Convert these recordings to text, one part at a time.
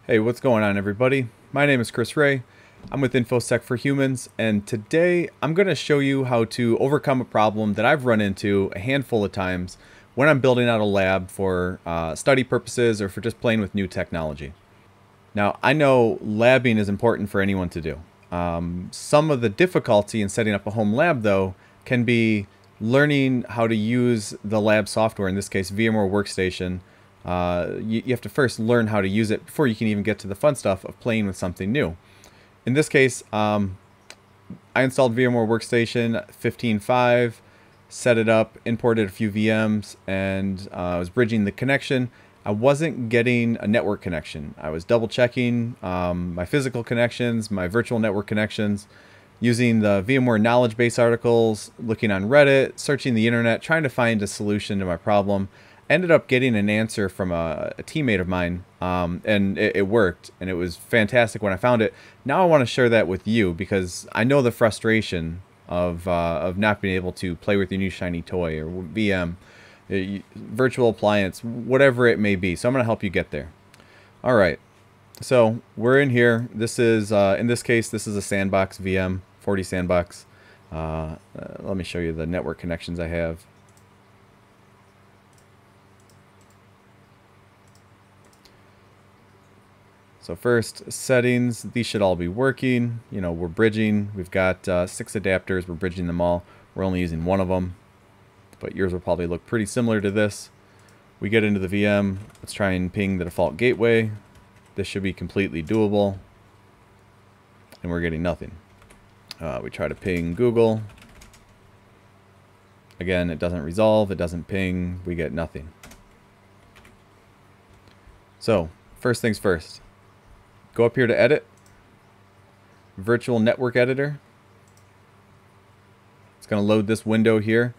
Hey, what's going on, everybody? My name is Chris Ray. I'm with InfoSec for Humans, and today I'm going to show you how to overcome a problem that I've run into a handful of times when I'm building out a lab for study purposes or for just playing with new technology. Now, I know labbing is important for anyone to do. Some of the difficulty in setting up a home lab, though, can be learning how to use the lab software, in this case, Vmware Workstation. You have to first learn how to use it before you can even get to the fun stuff of playing with something new. In this case, I installed VMware Workstation 15.5, set it up, imported a few VMs, and I was bridging the connection. I wasn't getting a network connection. I was double checking my physical connections, my virtual network connections, using the VMware knowledge base articles, looking on Reddit, searching the internet, trying to find a solution to my problem. Ended up getting an answer from a teammate of mine, and it worked, and it was fantastic when I found it. Now I want to share that with you because I know the frustration of not being able to play with your new shiny toy or VM, virtual appliance, whatever it may be. So I'm going to help you get there. All right, so we're in here. This is, in this case, this is a sandbox VM, 40 sandbox. Let me show you the network connections I have. So first, settings, these should all be working. You know, we're bridging. We've got 6 adapters. We're bridging them all. We're only using one of them, but yours will probably look pretty similar to this. We get into the VM. Let's try and ping the default gateway. This should be completely doable, and we're getting nothing. We try to ping Google. Again, it doesn't resolve. It doesn't ping. We get nothing. So, first things first. Go up here to Edit, Virtual Network Editor. It's going to load this window here.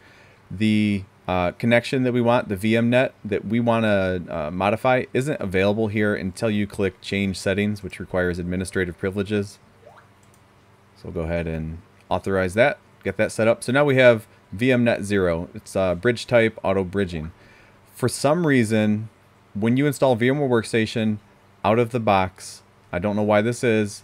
The connection that we want, the VMnet that we want to modify, isn't available here until you click Change Settings, which requires administrative privileges. So we'll go ahead and authorize that, get that set up. So now we have VMnet 0. It's bridge type, auto bridging. For some reason, when you install VMware Workstation out of the box, I don't know why this is.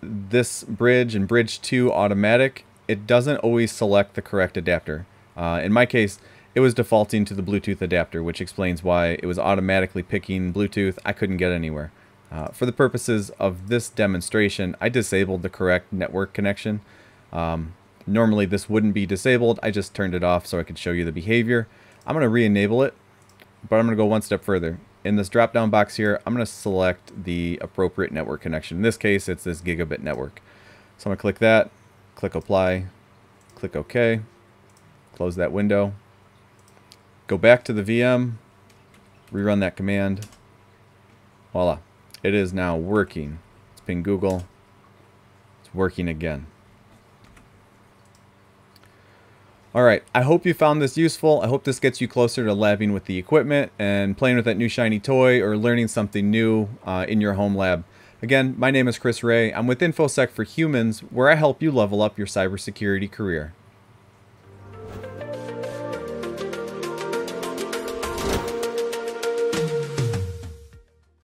This bridge and bridge 2 automatic, it doesn't always select the correct adapter. In my case, it was defaulting to the Bluetooth adapter, which explains why it was automatically picking Bluetooth. I couldn't get anywhere. For the purposes of this demonstration, I disabled the correct network connection. Normally this wouldn't be disabled. I just turned it off so I could show you the behavior. I'm going to re-enable it, but I'm going to go one step further. In this drop-down box here, I'm going to select the appropriate network connection. In this case, it's this gigabit network. So I'm going to click that, click Apply, click OK, close that window, go back to the VM, rerun that command. Voila. It is now working. Let's ping Google. It's working again. Alright, I hope you found this useful. I hope this gets you closer to labbing with the equipment and playing with that new shiny toy or learning something new in your home lab. Again, my name is Chris Ray. I'm with InfoSec for Humans, where I help you level up your cybersecurity career.